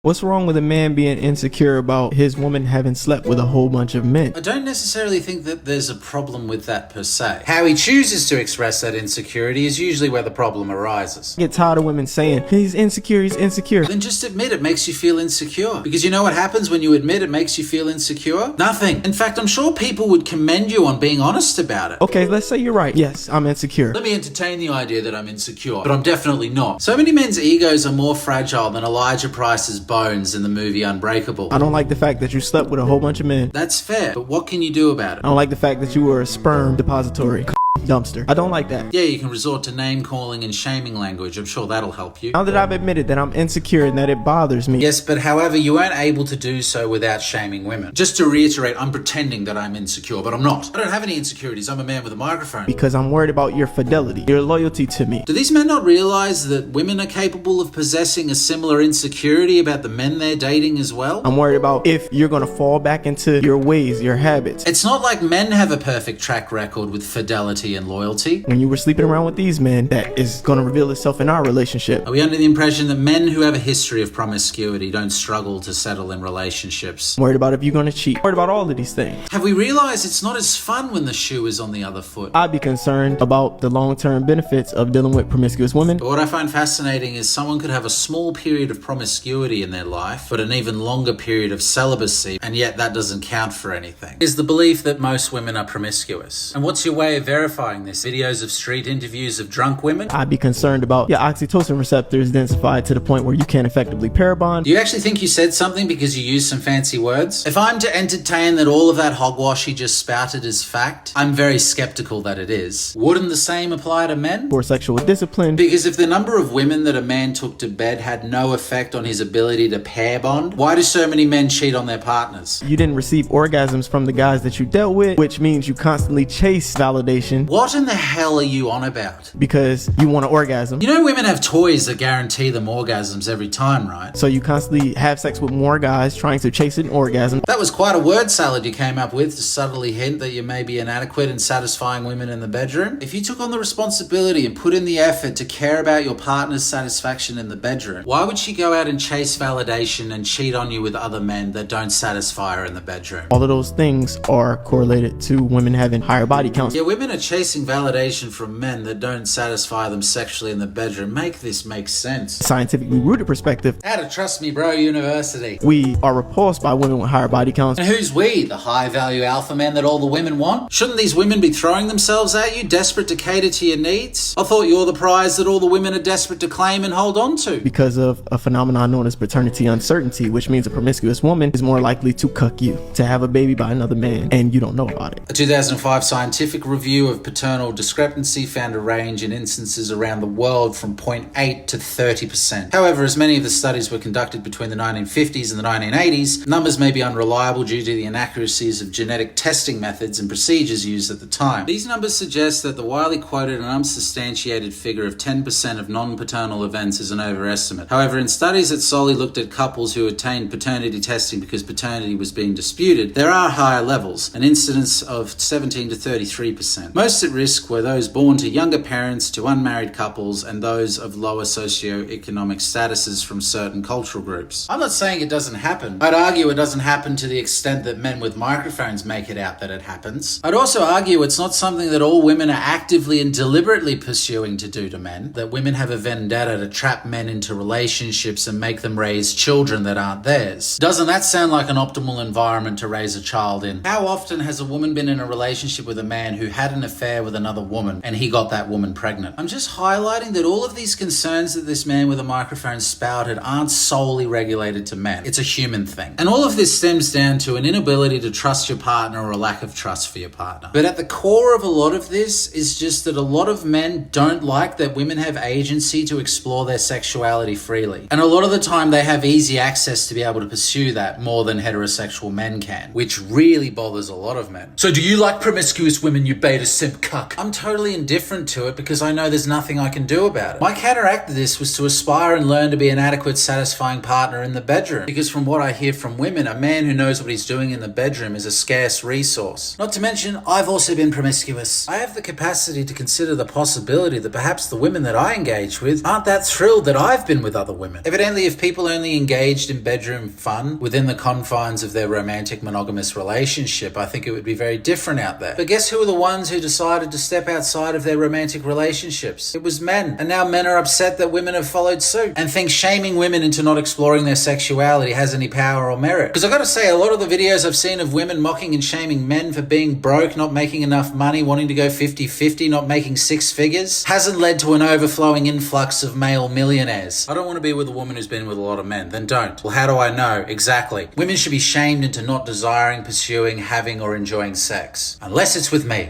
What's wrong with a man being insecure about his woman having slept with a whole bunch of men? I don't necessarily think that there's a problem with that per se. How he chooses to express that insecurity is usually where the problem arises. I get tired of women saying, he's insecure. Then just admit it makes you feel insecure. Because you know what happens when you admit it makes you feel insecure? Nothing. In fact, I'm sure people would commend you on being honest about it. Okay, let's say you're right. Yes, I'm insecure. Let me entertain the idea that I'm insecure, but I'm definitely not. So many men's egos are more fragile than Elijah Price's bones in the movie Unbreakable. I don't like the fact that you slept with a whole bunch of men. That's fair, but what can you do about it? I don't like the fact that you were a sperm depository. Dumpster. I don't like that. Yeah, you can resort to name calling and shaming language. I'm sure that'll help you. Now that I've admitted that I'm insecure and that it bothers me. Yes, but however, you weren't able to do so without shaming women. Just to reiterate, I'm pretending that I'm insecure, but I'm not. I don't have any insecurities. I'm a man with a microphone. Because I'm worried about your fidelity, your loyalty to me. Do these men not realize that women are capable of possessing a similar insecurity about the men they're dating as well? I'm worried about if you're gonna fall back into your ways, your habits. It's not like men have a perfect track record with fidelity and loyalty. When you were sleeping around with these men, that is gonna reveal itself in our relationship. Are we under the impression that men who have a history of promiscuity don't struggle to settle in relationships? I'm worried about if you're gonna cheat. I'm worried about all of these things. Have we realized it's not as fun when the shoe is on the other foot? I'd be concerned about the long-term benefits of dealing with promiscuous women. But what I find fascinating is someone could have a small period of promiscuity in their life, but an even longer period of celibacy, and yet that doesn't count for anything. Is the belief that most women are promiscuous. And what's your way of verifying this? Videos of street interviews of drunk women? I'd be concerned about your oxytocin receptors densified to the point where you can't effectively pair bond. Do you actually think you said something because you used some fancy words? If I'm to entertain that all of that hogwash he just spouted is fact, I'm very skeptical that it is. Wouldn't the same apply to men? For sexual discipline. Because if the number of women that a man took to bed had no effect on his ability to pair bond, why do so many men cheat on their partners? You didn't receive orgasms from the guys that you dealt with, which means you constantly chase validation. What in the hell are you on about? Because you want an orgasm. You know women have toys that guarantee them orgasms every time, right? So you constantly have sex with more guys trying to chase an orgasm. That was quite a word salad you came up with to subtly hint that you may be inadequate in satisfying women in the bedroom. If you took on the responsibility and put in the effort to care about your partner's satisfaction in the bedroom, why would she go out and chase validation and cheat on you with other men that don't satisfy her in the bedroom? All of those things are correlated to women having higher body counts. Yeah, women are chasing validation from men that don't satisfy them sexually in the bedroom. Make this make sense. Scientifically rooted perspective, How to Trust Me Bro University. we are repulsed by women with higher body counts. And who's we? The high-value alpha men that all the women want? Shouldn't these women be throwing themselves at you, desperate to cater to your needs? I thought you're the prize that all the women are desperate to claim and hold on to. Because of a phenomenon known as paternity uncertainty, which means a promiscuous woman is more likely to cuck you, to have a baby by another man, and you don't know about it. A 2005 scientific review of paternal discrepancy found a range in instances around the world from 0.8 to 30%. However, as many of the studies were conducted between the 1950s and the 1980s, numbers may be unreliable due to the inaccuracies of genetic testing methods and procedures used at the time. These numbers suggest that the widely quoted and unsubstantiated figure of 10% of non-paternal events is an overestimate. However, in studies that solely looked at couples who attained paternity testing because paternity was being disputed, there are higher levels, an incidence of 17 to 33%. Most at risk were those born to younger parents, to unmarried couples, and those of lower socioeconomic statuses from certain cultural groups. I'm not saying it doesn't happen. I'd argue it doesn't happen to the extent that men with microphones make it out that it happens. I'd also argue it's not something that all women are actively and deliberately pursuing to do to men, that women have a vendetta to trap men into relationships and make them raise children that aren't theirs. Doesn't that sound like an optimal environment to raise a child in? How often has a woman been in a relationship with a man who had an affair with another woman and he got that woman pregnant? I'm just highlighting that all of these concerns that this man with a microphone spouted aren't solely regulated to men. It's a human thing. And all of this stems down to an inability to trust your partner or a lack of trust for your partner. But at the core of a lot of this is just that a lot of men don't like that women have agency to explore their sexuality freely. And a lot of the time they have easy access to be able to pursue that more than heterosexual men can, which really bothers a lot of men. So do you like promiscuous women, you beta simp? simp cuck. I'm totally indifferent to it because I know there's nothing I can do about it. My counteract to this was to aspire and learn to be an adequate, satisfying partner in the bedroom. Because from what I hear from women, a man who knows what he's doing in the bedroom is a scarce resource. Not to mention, I've also been promiscuous. I have the capacity to consider the possibility that perhaps the women that I engage with aren't that thrilled that I've been with other women. Evidently, if people only engaged in bedroom fun within the confines of their romantic monogamous relationship, I think it would be very different out there. But guess who are the ones who decided to step outside of their romantic relationships? It was men. And now men are upset that women have followed suit and think shaming women into not exploring their sexuality has any power or merit. Because I've got to say, a lot of the videos I've seen of women mocking and shaming men for being broke, not making enough money, wanting to go 50-50, not making six figures, hasn't led to an overflowing influx of male millionaires. I don't want to be with a woman who's been with a lot of men. Then don't. Well, how do I know? Exactly. Women should be shamed into not desiring, pursuing, having, or enjoying sex. Unless it's with me.